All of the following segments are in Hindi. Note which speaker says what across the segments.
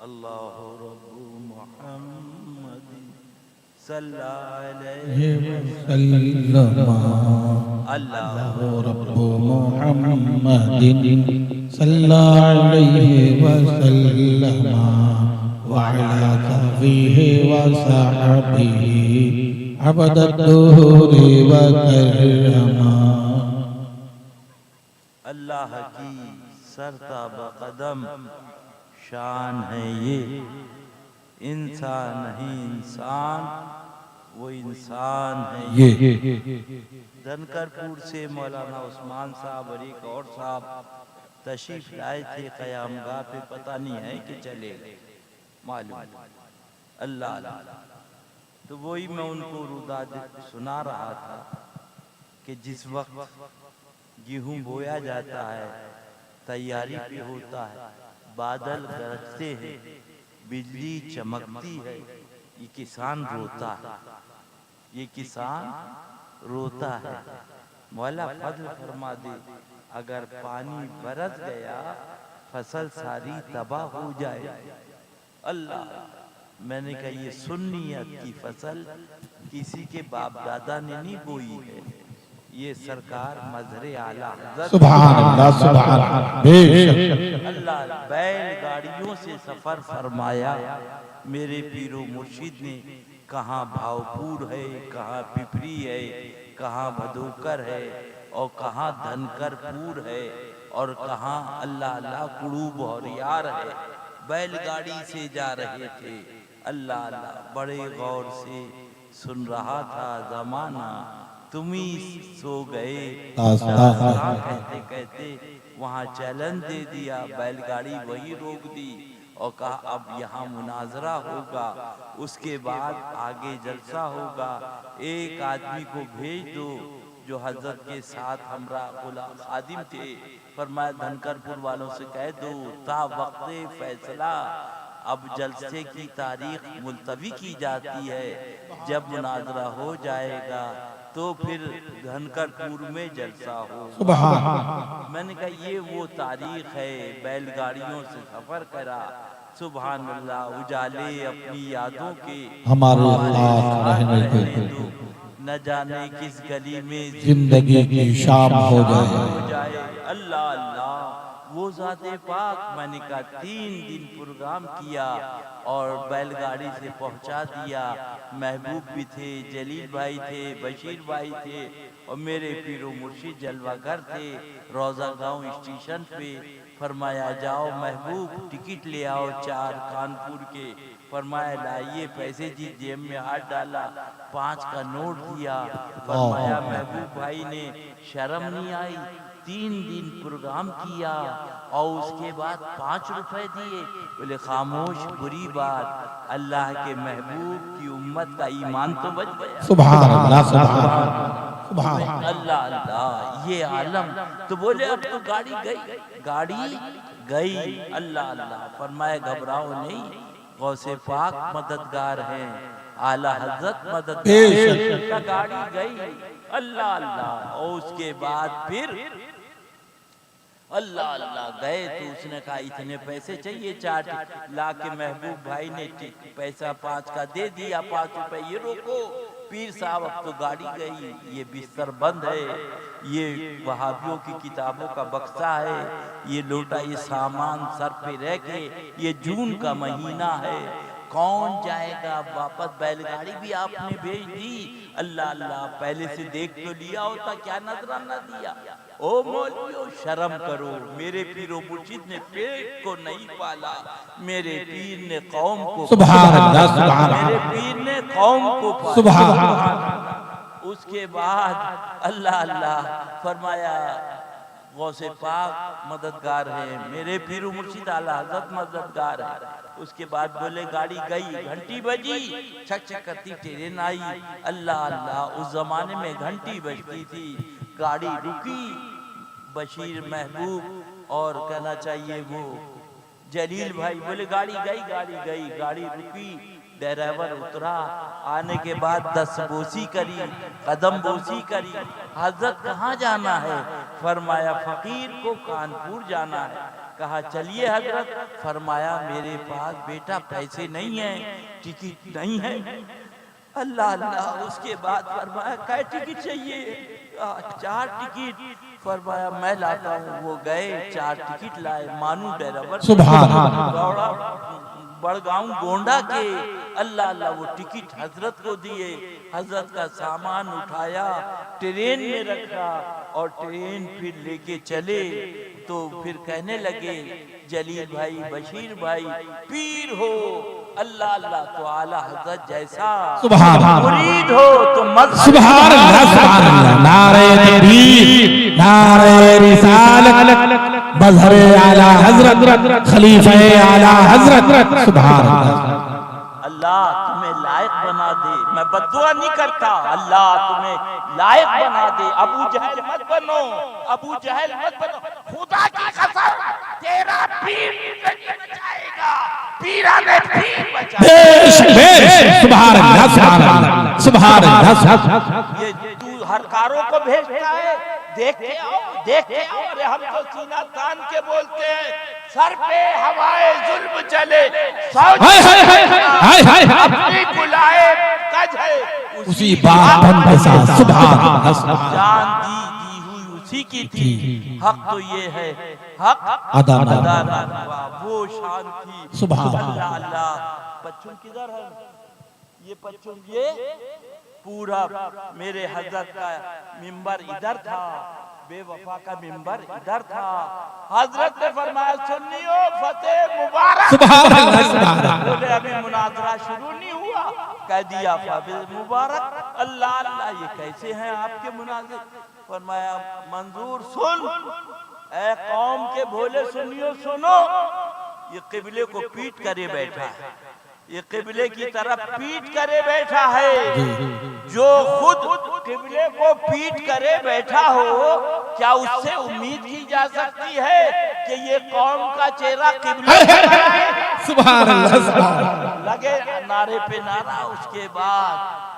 Speaker 1: अल्लाहु रब्बु मुहम्मद सल्लल्लाहु अलैहि
Speaker 2: वसल्लम। अल्लाहु रब्बु मुहम्मदिन सल्लल्लाहु अलैहि वसल्लम व अला सहबिहि व सहबिहि अबदद्दुहूरि व कररमा।
Speaker 1: अल्लाह की सरताब कदम शान है ये, इंसान नहीं इंसान वो इंसान है ये। धनकरपुर से मौलाना उस्मान साहब और एक और साहब तशरीफ लाए थे क़यामगाह पे, पता नहीं है कि चले गए, मालूम अल्लाह अल्लाह। तो वही मैं उनको रुदा सुना रहा था कि जिस वक्त गेहूं बोया जाता है, तैयारी पे होता है, बादल गरजते हैं, बिजली चमकती है, ये किसान रोता है, ये किसान रोता है। मौला फजल फरमा दे, अगर पानी बरस गया फसल सारी तबाह हो जाए। अल्लाह, मैंने कहा ये सुन्नियत की फसल किसी के बाप दादा ने नहीं बोई है, ये सरकार मजरे आला
Speaker 2: सुभान अल्लाह सुभान बेशक।
Speaker 1: अल्लाह बैलगाड़ियों से सफर फरमाया मेरे पीरो मुर्शिद ने। कहाँ भावपुर है, कहाँ पिपरी है, कहाँ भदोकर है और कहाँ धनकरपुर है और कहाँ अल्लाह अल्लाह कुड़ू बहरियार है। बैलगाड़ी से जा रहे थे। अल्लाह अल्लाह बड़े गौर से सुन रहा था जमाना, तुम ही सो गए कहते कहते वहाँ चैलेंज दे दिया, बैलगाड़ी वही रोक दी और कहा अब यहाँ मुनाजरा होगा, उसके बाद आगे जलसा होगा। एक आदमी को भेज दो जो हजरत के साथ हमरा गुलाम खादिम थे। फरमाया धनकरपुर वालों से कह दो ता वक्ते फैसला अब जलसे की तारीख मुलतवी की जाती है, जब मुनाजरा हो जाएगा तो फिर धनकरपुर में जलसा हो।
Speaker 2: सुभान।
Speaker 1: मैंने कहा ये वो तारीख है, बैलगाड़ियों से सफर करा। सुभान अल्लाह, उजाले अपनी यादों के
Speaker 2: हमारे साथ रहने दो,
Speaker 1: न जाने किस गली में
Speaker 2: जिंदगी की शाम हो जाए।
Speaker 1: अल्लाह अल्लाह, वो ज़ाते पाक। मैंने कहा 3 दिन प्रोग्राम किया और बैलगाड़ी से पहुंचा दिया। महबूब भी थे, जलील भाई थे, बशीर भाई थे और मेरे पीरो मुर्शिद जलवागर थे रोज़ा गांव स्टेशन पे। फरमाया जाओ महबूब टिकट ले आओ 4 कानपुर के। फरमाया लाइए पैसे जी, जेब में हाथ डाला, 5 का नोट दिया। फरमाया महबूब भाई ने शर्म नहीं आई, 3 दिन प्रोग्राम किया और उसके बाद 5 रुपए दिए। बोले खामोश, बुरी बात, अल्लाह के महबूब की उम्मत का ईमान तो बच गया।
Speaker 2: सुभान अल्लाह सुभान सुभान
Speaker 1: अल्लाह अल्लाह, ये आलम। तो बोले अब तो गाड़ी गई, गाड़ी गई। अल्लाह अल्लाह, फरमाया घबराओ नहीं, गौसे पाक मददगार हैं, आला हजरत मददगार। गाड़ी गई। अल्लाह अल्लाह, और उसके बाद फिर अल्लाह अल्लाह गए तो उसने कहा इतने पैसे चाहिए, 4 ला के महबूब भाई ने पैसा 5 का दे दिया। 5 रुपए ये रोको पीर साहब, अब तो गाड़ी गई, ये बिस्तर बंद है, ये वहाबियों की किताबों का बक्सा है, ये लोटा, ये सामान सर पे रह के, ये जून का महीना है, कौन जाएगा वापस? बैलगाड़ी भी आपने भेज दी। अल्लाह अल्लाह, पहले से देख तो लिया होता, क्या नजराना दिया। ओ मौलवियों शर्म करो, मेरे पीरो मुर्शिद ने पेट को नहीं पाला, मेरे पीर ने कौम को।
Speaker 2: सुभान अल्लाह सुभान
Speaker 1: मेरे पीर ने कौम को पाला।
Speaker 2: सुभान।
Speaker 1: उसके बाद अल्लाह अल्लाह फरमाया गौसे पाक मददगार है, मेरे पीरो मुर्शिद आला हजरत मददगार है। उसके बाद बोले गाड़ी गई, घंटी बजी, छक छक करती ट्रेन आई। अल्लाह अल्लाह, उस जमाने में घंटी बजती थी, गाड़ी रुकी। बशीर महबूब और कहना चाहिए वो जलील भाई बोले गाड़ी गई, गाड़ी गई, गाड़ी रुकी, ड्राइवर उतरा। आने के बाद 10 बोसी करी, कदम बोसी करी। हजरत कहाँ जाना है? फरमाया फकीर को कानपुर जाना है। कहा चलिए हजरत। फरमाया मेरे पास बेटा पैसे नहीं है, टिकट नहीं है। अल्लाह अल्लाह। उसके बाद फरमाया कै टिकट चाहिए? 4 टिकट। फरमाया मैं लाता हूँ। वो गए 4 टिकट लाए। मानू ड्राइवर
Speaker 2: सुभान अल्लाह।
Speaker 1: बड़गांव गोंडा के। अल्लाह अल्लाह। वो टिकट हजरत को दिए। हजरत का सामान उठाया, ट्रेन में रखा और ट्रेन फिर लेके चले। तो फिर कहने लगे जलील भाई, बशीर भाई, पीर हो, अल्लाह अल्लाह तो आला हजरत जैसा
Speaker 2: सुभान अल्लाह।
Speaker 1: मुरीद हो तो मत।
Speaker 2: सुभान अल्लाह, सुभान अल्लाह। नारे तकबीर, नारे रिसालत, मज़हरे आला हजरत, खलीफे आला हजरत। सुभान अल्लाह।
Speaker 1: अल्लाह तुम्हें लायक बना दे। मैं बद्दुआ नहीं करता, अल्लाह तुम्हें लायक बना दे। अबू जहल मत बनो, अबू जहल मत बनो। खुदा की कसम तेरा पीर नहीं बचाएगा, पीरा ने पीर बचाएगा।
Speaker 2: सुभान अल्लाह, सुभान अल्लाह, सुभान अल्लाह।
Speaker 1: ये तू हरकारों को भेजता है, देखते आओ, देखते आओ। अरे हम तो सीना तान के बोलते हैं, सर पे हवाए जुल्म चले, अपनी बुलाए कज है
Speaker 2: उसी बात बंदे सा। सुभान अल्लाह।
Speaker 1: जान दी हुई उसी की थी। हक तो ये है, हक
Speaker 2: अदा
Speaker 1: अदा ना हुआ, वो शान थी।
Speaker 2: सुभान
Speaker 1: अल्लाह अल्लाह। बच्चों किधर है? ये बच्चों, ये पूरा मेरे हजरत का मिंबर इधर था, बेवफा का मिंबर इधर था। हजरत ने फरमाया सुन्नियो फतेह मुबारक।
Speaker 2: सुभान अल्लाह।
Speaker 1: बोले अभी मुनाजरा शुरू नहीं हुआ, कह दिया फतेह मुबारक। अल्लाह अल्लाह। ये कैसे हैं आपके मुनाजिर? फरमाया मंजूर सुन, ऐ कौम के भोले सुनियो सुनो, ये किबले को पीट करे बैठा है, ये किबले की तरफ पीट करे बैठा है। जो खुद किबले को पीट करे बैठा हो, क्या उससे उम्मीद की जा सकती है कि ये कौम का चेहरा किबले
Speaker 2: सुभान अल्लाह, सुभान अल्लाह।
Speaker 1: लगे नारे पे नारा। उसके बाद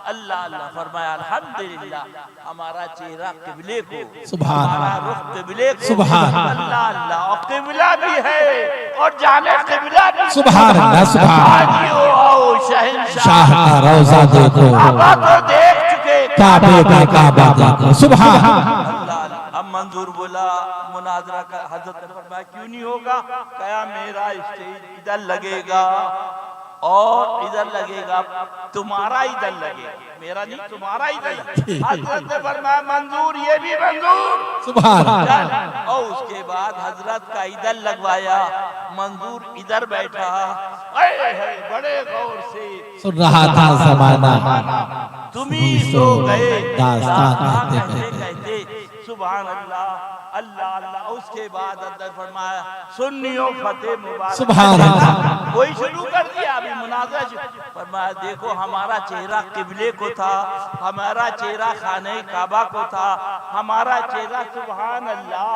Speaker 1: अल्लाह अल्लाह फरमाया अल्हम्दुलिल्लाह हमारा चेहरा किबले को,
Speaker 2: सुभान
Speaker 1: हमारा रुख किबले को।
Speaker 2: सुभान
Speaker 1: अल्लाह अल्लाह। और किबला भी है और जाने किबला भी।
Speaker 2: सुभान अल्लाह, सुभान अल्लाह।
Speaker 1: आओ शहंशाह
Speaker 2: शाह का रोजा देखो,
Speaker 1: काबा तो देख चुके,
Speaker 2: काबे का काबा देखो। सुभान
Speaker 1: अल्लाह। अब मंजूर बोला मुनाजरा का। हजरत ने फरमाया क्यों नहीं होगा? कहा मेरा स्टेज इधर लगेगा और इधर लगेगा, तुम्हारा इधर लगेगा, मेरा नहीं तुम्हारा इधर लगेगा। हजरत ने फरमाया मंजूर, ये भी मंजूर।
Speaker 2: सुभान अल्लाह।
Speaker 1: और उसके बाद हजरत का इधर लगवाया, मंजूर इधर बैठा। बड़े गौर से
Speaker 2: सुन रहा था जमाना,
Speaker 1: तुम ही सो गए
Speaker 2: दास्तान
Speaker 1: कहते कहते। सुभान अल्लाह अल्लाह अल्लाह। उसके बाद अल्लाह फरमाया सुन्नियों फतेह मुबारक।
Speaker 2: सुभान अल्लाह।
Speaker 1: वही शुरू कर दिया अभी मुनाज़रा। फरमाया देखो हमारा चेहरा किबले को था, हमारा चेहरा खाने काबा को था, हमारा चेहरा सुभान अल्लाह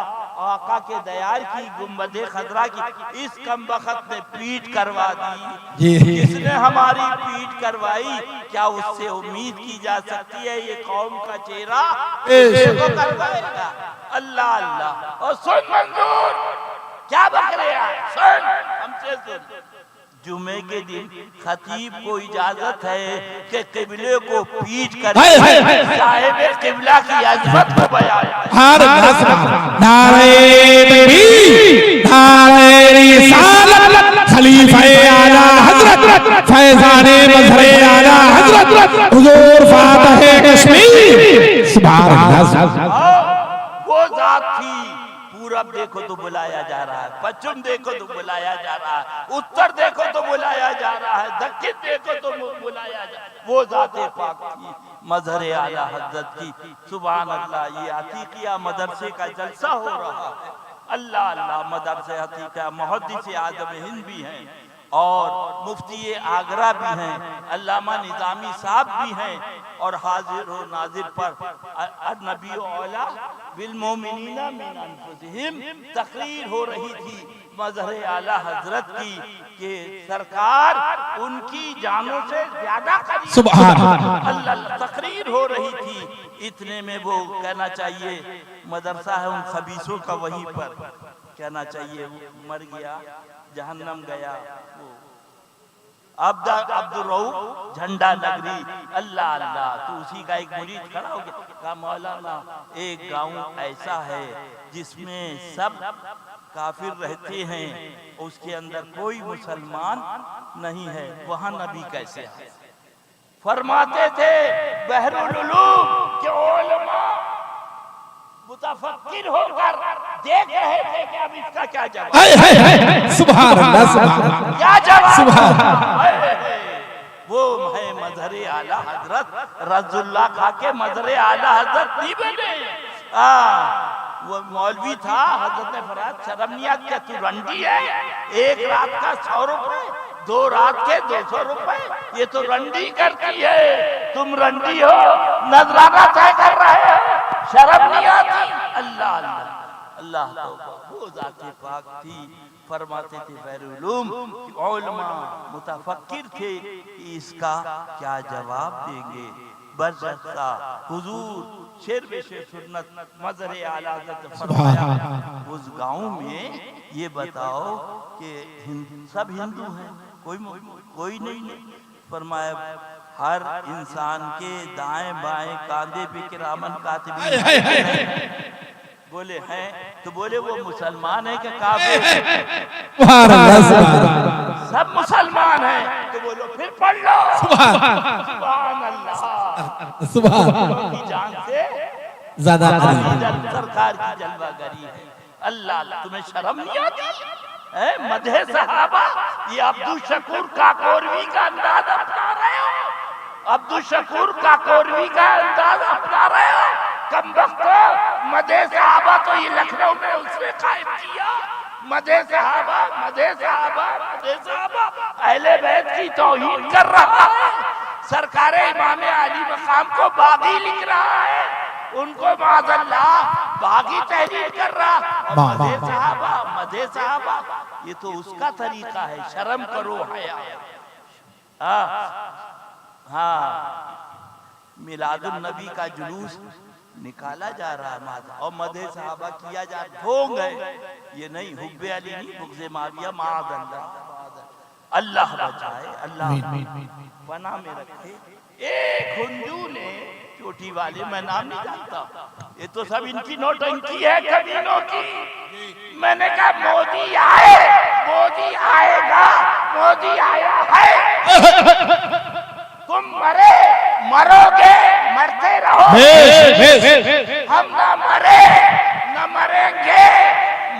Speaker 1: आका के दयार की गुंबदे खजरा की इस कमबख्त ने पीठ करवा दी। जिसने हमारी पीठ करवाई, क्या उससे उम्मीद की जा सकती है ये कौम का चेहरा को करवाएगा? अल्लाह अल्लाह। और सुन मंजूर, क्या बक रहे हैं? सुन, हमसे सुन। जुमे के दिन खतीब को इजाजत है कि किबले को पीट कर साहिब किबला की अजमत को बयान।
Speaker 2: नारे तकबीर, नारे रिसालत, खलीफे आला हजरत, फैजाने मज़हरे आला हजरत, हुजूर फातिह कश्मीर। सुभान अल्लाह।
Speaker 1: वो जात थी, पूरब देखो तो बुलाया जा रहा है, पश्चिम देखो तो बुलाया जा रहा है, उत्तर देखो तो बुलाया जा रहा है, दक्षिण देखो तो बुलाया जा रहा है। वो जाते पाक थी, मज़हरे आला हज़रत की। सुभान अल्लाह। ये अतीकिया मदरसे का जलसा हो रहा है। अल्लाह अल्लाह। मदरसे अतीकिया मुहद्दिस आज़म हिंद भी हैं और मुफ्ती आगरा भी हैं, अल्लामा निज़ामी साहब भी हैं और हाजिर हो नाजिर पर नबी औला बिल मोमिनीना मिन अनफुसिहिम तकरीर हो रही थी मज़हरे आला हजरत की कि सरकार उनकी जानों से ज्यादा करीब।
Speaker 2: सुभान
Speaker 1: अल्लाह। तकरीर हो रही थी। इतने में वो कहना चाहिए मदरसा है उन खबीसों का वहीं पर कहना चाहिए वो मर गया, जहन्नम गया। वो अब्दुल रऊफ झंडा नगरी, अल्लाह अल्लाह, तो उसी का एक मुरीद खड़ा हो गया, कहा मौलाना एक गांव ऐसा है जिसमें सब काफिर रहते हैं, उसके अंदर कोई मुसलमान नहीं है, वहां नबी कैसे आए? फरमाते थे बहरुल उलूम के उलमा मुतफक्किर होकर देख रहे थे कि अब इसका क्या जवाब।
Speaker 2: सुभान अल्लाह, सुभान अल्लाह,
Speaker 1: क्या जवाब?
Speaker 2: सुभान
Speaker 1: वो है मजहरे आला हजरत रज़ुल्लाह खा के मजहरे आला हजरत नहीं बने। वो मौलवी था, हजरत ने फरमाया शर्म नहीं आती क्या, तू रंडी है? एक रात का 100 रुपए, 2 रात के 200 रुपए, ये तो रंडी करती है, तुम रंडी हो, नजराना तय कर रहे हो, शर्म नहीं आती? अल्लाह अल्लाह अल्लाह तौबा। वो ज़ाते पाक थी, फरमाते थे बहरुल उलमा मुतफक्किर थे, इसका क्या जवाब देंगे? बरसता हुजूर शेर बेशेर सुन्नत मजहरे आला हज़रत फरमाया, उस गांव में ये बताओ कि सब हिंदू हैं, कोई नहीं। फरमाया हर इंसान के दाएं बाएं कांधे पे किरामन कातिबीन बोले हैं, तो बोले वो मुसलमान है कि काफिर? सब मुसलमान हैं, तो बोलो फिर पढ़ लो सुभान अल्लाह,
Speaker 2: सुभान
Speaker 1: की जान से
Speaker 2: ज्यादा
Speaker 1: सरकार की जलवागरी है। अल्लाह अल्लाह, तुम्हें शर्म नहीं आती? मदहे सहाबा, ये अब्दुल शकूर काकोरवी का अंदाज अपना रहे हो, अब्दुल शकूर काकोरवी का अंदाज अपना रहे हो। कम वक्त मदहे सहाबा तो ये लखनऊ में उसने कायम किया, मदहे सहाबा मदहे सहाबा मदहे सहाबा, अहले बैत की तौहीन कर रहा है, सरकारे इमामे अली मकाम को बागी लिख रहा है, उनको माज़अल्लाह बागी तहरीर कर रहा। मदहे सहाबा ये तो उसका तरीका है, शर्म करो हया। हाँ, मिलादुन नबी का जुलूस निकाला जा रहा है और मदहे सहाबा किया जा ढोंग है, ये नहीं हुब्बे अली नहीं, बुग़्ज़े माविया माज़अल्लाह, अल्लाह बचाए, अल्लाह पनाह में रखे। एक हिंदू ने चोटी वाले, मैं नाम नहीं जानता, ये तो सब इनकी नौटंकी है कमीनों की। मैंने कहा मोदी आए, मोदी आएगा, मोदी आया है, तुम मरे मरोगे, मरते रहो, हम ना मरे न मरेंगे,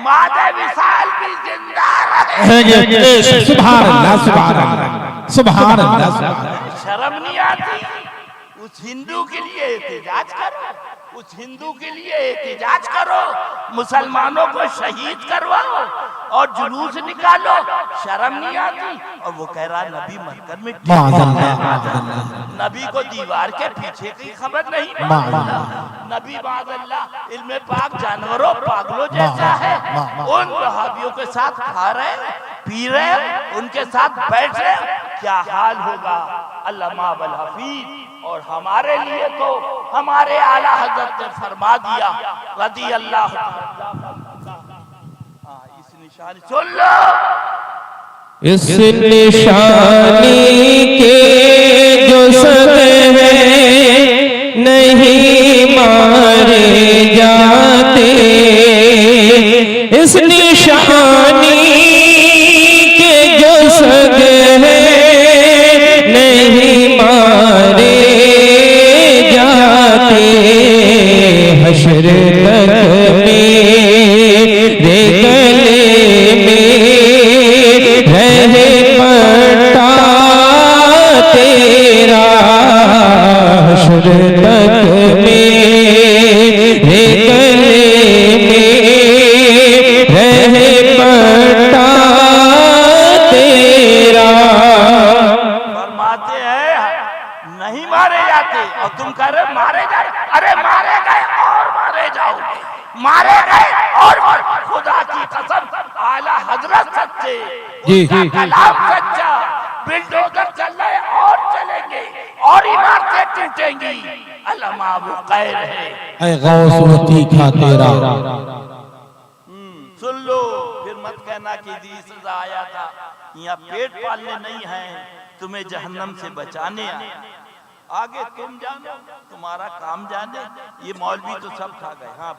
Speaker 1: मादे विशाल भी जिंदा रहेंगे।
Speaker 2: सुभान अल्लाह, सुभान अल्लाह, सुभान अल्लाह।
Speaker 1: शर्म नहीं आती? उस हिंदू के लिए एहतिजाज करो, उस हिंदू के लिए एहतिजाज करो, मुसलमानों को शहीद करवाओ और जुलूस निकालो, शर्म नहीं आती? और वो कह रहा नबी मरकर मिट्टी, नबी को दीवार के पीछे की खबर नहीं, नबी माज़अल्लाह इल्मे पाक जानवरों पागलों जैसा है, उन वहाबियों के साथ खा रहे पी रहे, उनके साथ बैठ रहे, क्या हाल होगा? अल्लामा अबुल हफीज। और हमारे लिए तो हमारे आला हजरत ने फरमा दिया रज़ी अल्लाह। इस निशानी सुन लो,
Speaker 2: इस निशानी के जो सदमे नहीं मारे जाते, इस निशानी के जो सदमे नहीं मारे जाते, हश्र तक मेरे गले में रहे पट्टा तेरा, हश्र तक मेरे गले में रहे पट्टा तेरा।
Speaker 1: फरमाते हैं नहीं मारे जाते और तुम कह रहे मारे जाए। अरे मारे गए और मारे जाओगे, मारे गए और खुदा की कसम आला हजरत सच्चे, उनका कलाम सच्चा, बिल्डोजर चल रहे और चलेंगे और इमारतें टूटेंगी। अल्लामा वो खैर है,
Speaker 2: ऐ गौस तीखा तेरा।
Speaker 1: सुन लो, फिर मत कहना कि दी सजा आया था। यहाँ पेट पालने नहीं है, तुम्हें जहन्नम से बचाने आया। आगे तुम जानो, तुम्हारा काम जाने। ये मौलवी तो सब खा गए। हाँ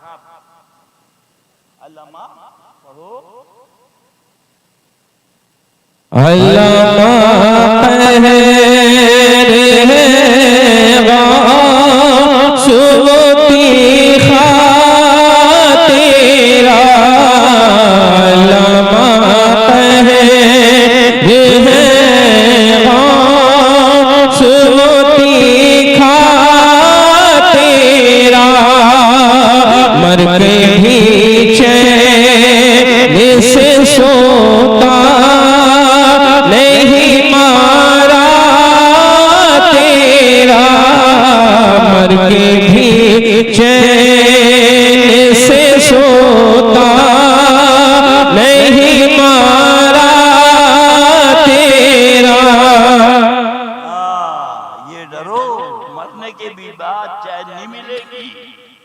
Speaker 1: अल्लामा पढ़ो।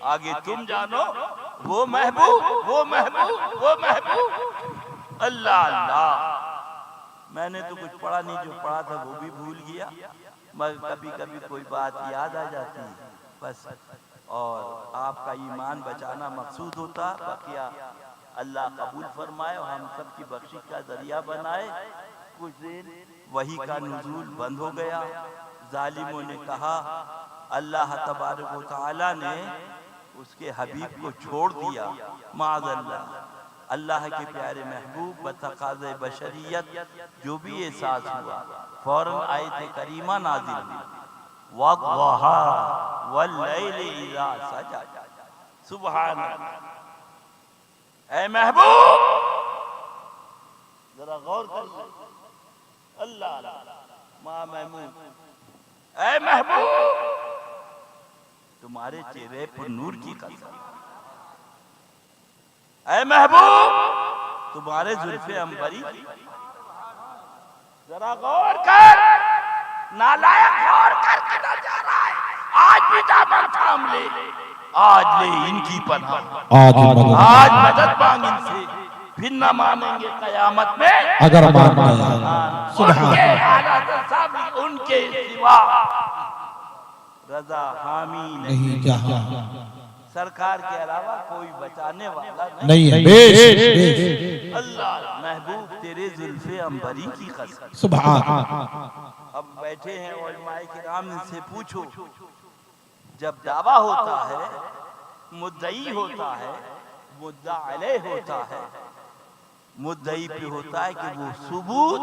Speaker 1: आगे तुम जानो। वो महबूब, वो महबूब, वो महबूब। अल्लाह अल्लाह। मैंने तो कुछ पढ़ा नहीं, जो पढ़ा था वो भी भूल गया, मगर कभी कभी कोई बात याद आ जाती है बस। और आपका ईमान बचाना मकसूद होता। बकिया अल्लाह कबूल फरमाए और हम सब की बख्शिश का जरिया बनाए। कुछ देर वही का नुज़ूल बंद हो गया। जालिमों ने कहा अल्लाह तबारक व तआला ने उसके हबीब को छोड़ दिया। माज़अल्लाह, अल्लाह के प्यारे महबूब बतक़ाज़े बशरियत जो भी एहसास हुआ, फौरन आयत करीमा नाज़िल हुई, वद्दुहा वल्लैलि इज़ा सजा। सुभान अल्लाह। ऐ महबूब जरा गौर कर ले। अल्लाह मां महमूद, ऐ महबूब तुम्हारे चेहरे पर नूर की कसम। ऐ महबूब तुम्हारे जुल्फे अंबरी की। जरा गौर कर, नालायक गौर करके न जा रहा है। आज भी दामन थाम ले, आज ले इनकी पनाह, आज मदद मांग इनसे, फिर न मानेंगे कयामत में
Speaker 2: अगर मान गया।
Speaker 1: उनके सिवा रजा हामी नहीं
Speaker 2: जहां
Speaker 1: सरकार के अलावा कोई बचाने वाला
Speaker 2: नहीं है।
Speaker 1: अल्लाह महबूब तेरे जुल्फे अंबरी की कसम।
Speaker 2: सुभान।
Speaker 1: अब बैठे हैं उलमाए किराम, इनसे पूछो, जब दावा होता है, मुद्दई होता है, मुद्दा अलैह होता है, मुद्दई पे होता है कि वो सबूत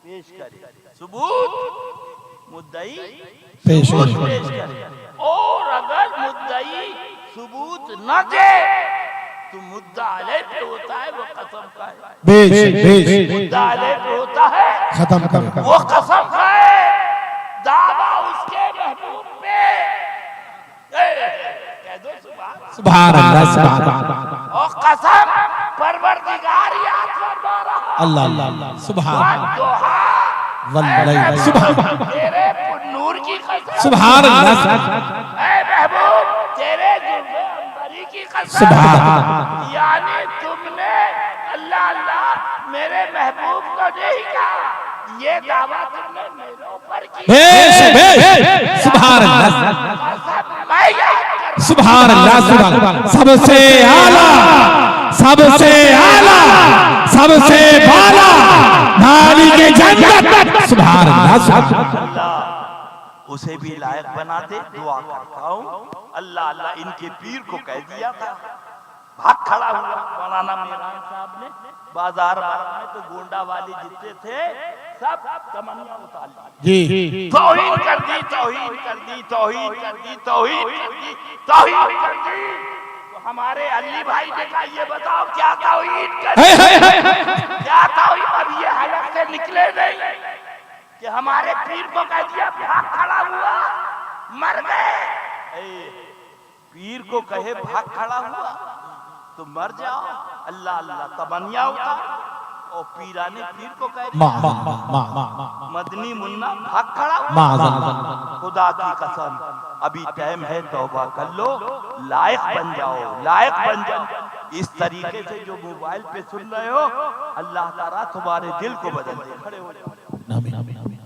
Speaker 1: पेश करे। सबूत मुद्दई
Speaker 2: पेश करे।
Speaker 1: और अगर मुद्दई सबूत न दे तो मुद्दा अलैह पे होता है वो कसम खाए। मुद्दा अलैह पे होता है
Speaker 2: खत्म कर
Speaker 1: वो कसम खाए। दावा उसके महबूब पे कह दो
Speaker 2: सुभान अल्लाह। सुभान
Speaker 1: और कसम परवरदिगार याद फरमा रहा
Speaker 2: अल्लाह अल्लाह। सुभान
Speaker 1: वल्लैल
Speaker 2: सुभान
Speaker 1: तेरे नूर की कसम।
Speaker 2: सुभान अल्लाह।
Speaker 1: ऐ महबूब तेरे जुल्फे अंबरी की कसम।
Speaker 2: सुभान।
Speaker 1: यानी तुमने अल्लाह अल्लाह मेरे महबूब को नहीं कहा, ये दावा तुमने मेरे ऊपर किया।
Speaker 2: सुभान अल्लाह। सुभान अल्लाह। सुभान। सबसे आला, सबसे आला, सबसे बाला मालिक जन्नत। सुभान अल्लाह। उसे भी लायक बना दे, दुआ करता हूँ। अल्लाह अल्लाह इनके पीर को कह दिया था, भाग खड़ा हुआ मौलाना मीरान साहब ने। बाजार में तो गोंडा वाले जितने थे सब तमन्ना उतार दी, तौहीन कर दी, तौहीन कर दी, तौहीन कर दी, तौहीन कर दी, तौहीन कर दी। तो हमारे अली भाई ने कहा ये बताओ क्या तौहीन कर दी, क्या तौहीन। अब ये हलक से निकले नहीं कि हमारे पीर को कह दिया भाग खड़ा हुआ, मर गए। पीर को कहे भाग खड़ा हुआ तो मर जाओ। अल्लाह अल्लाह तमन्ना उतार। और पीरा ने पीर को कह दिया मदनी मुन्ना भाग खड़ा हुआ। खुदा की कसम अभी टाइम है, तौबा कर लो, लायक बन जाओ, लायक बन जाओ।
Speaker 1: इस तरीके से जो मोबाइल पे सुन रहे हो, अल्लाह ताला तुम्हारे दिल को बदल दे। खड़े हो जाओ।
Speaker 2: आमीन आमीन आमीन।